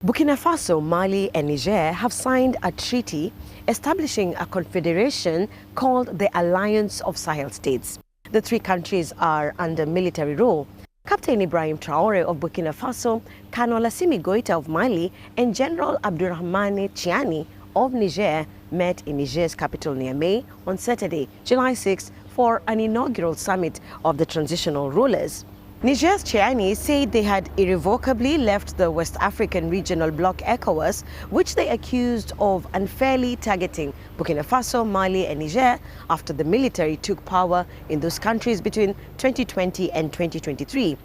Burkina Faso, Mali and Niger have signed a treaty establishing a confederation called the Alliance of Sahel States. The three countries are under military rule. Captain Ibrahim Traoré of Burkina Faso, Colonel Assimi Goïta of Mali and General Abdourahmane Tiani of Niger met in Niger's capital Niamey on Saturday, July 6, for an inaugural summit of the transitional rulers. Niger's Tiani said they had irrevocably left the West African regional bloc ECOWAS, which they accused of unfairly targeting Burkina Faso, Mali and Niger after the military took power in those countries between 2020 and 2023.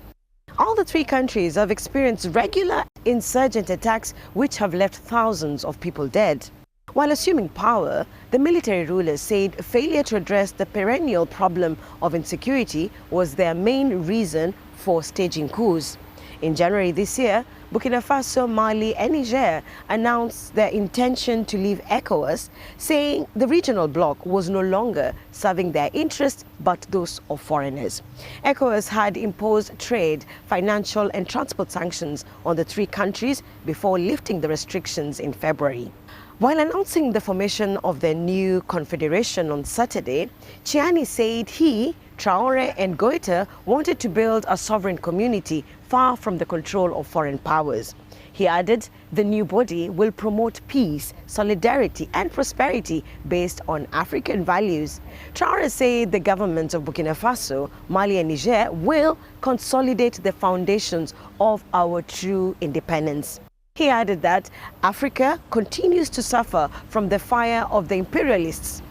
All the three countries have experienced regular insurgent attacks which have left thousands of people dead. While assuming power, the military rulers said failure to address the perennial problem of insecurity was their main reason for staging coups. In January this year, Burkina Faso, Mali and Niger announced their intention to leave ECOWAS, saying the regional bloc was no longer serving their interests but those of foreigners. ECOWAS had imposed trade, financial and transport sanctions on the three countries before lifting the restrictions in February. While announcing the formation of their new confederation on Saturday, Tiani said he, Traoré and Goïta wanted to build a sovereign community far from the control of foreign powers. He added the new body will promote peace, solidarity and prosperity based on African values. Traoré said the governments of Burkina Faso, Mali and Niger will consolidate the foundations of our true independence. He added that Africa continues to suffer from the fire of the imperialists.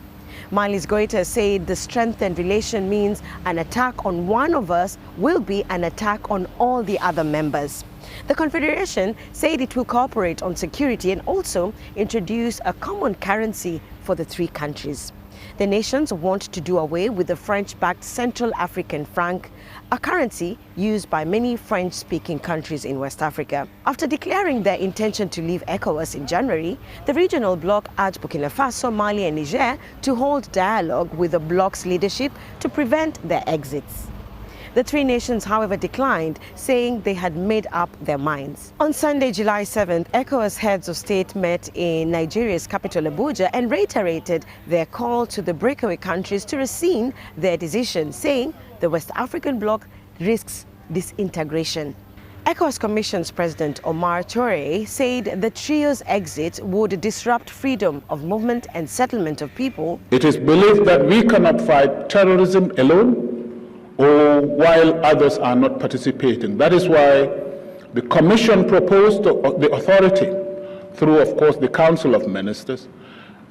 Mali's Goïta said the strengthened relation means an attack on one of us will be an attack on all the other members. The Confederation said it will cooperate on security and also introduce a common currency for the three countries. The nations want to do away with the French-backed Central African franc, a currency used by many French-speaking countries in West Africa. After declaring their intention to leave ECOWAS in January, the regional bloc urged Burkina Faso, Mali and Niger to hold dialogue with the bloc's leadership to prevent their exits. The three nations, however, declined, saying they had made up their minds. On Sunday, July 7th, ECOWAS heads of state met in Nigeria's capital, Abuja, and reiterated their call to the breakaway countries to rescind their decision, saying the West African bloc risks disintegration. ECOWAS Commission's President Omar Touré said the trio's exit would disrupt freedom of movement and settlement of people. It is believed that we cannot fight terrorism alone, or while others are not participating. That is why the Commission proposed to the authority, through of course the Council of Ministers,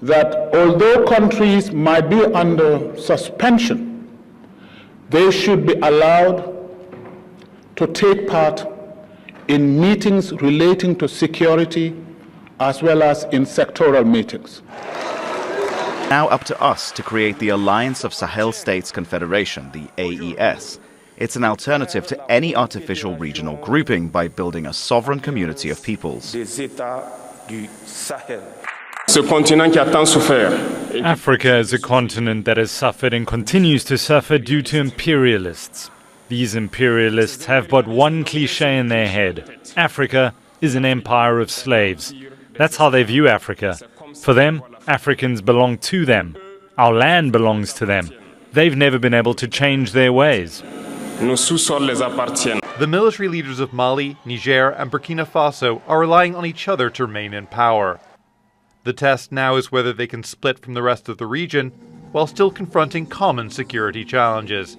that although countries might be under suspension, they should be allowed to take part in meetings relating to security as well as in sectoral meetings. Now up to us to create the Alliance of Sahel States Confederation, the AES. It's an alternative to any artificial regional grouping by building a sovereign community of peoples. Africa is a continent that has suffered and continues to suffer due to imperialists. These imperialists have but one cliché in their head. Africa is an empire of slaves. That's how they view Africa. For them, Africans belong to them. Our land belongs to them. They've never been able to change their ways. The military leaders of Mali, Niger and Burkina Faso are relying on each other to remain in power. The test now is whether they can split from the rest of the region while still confronting common security challenges.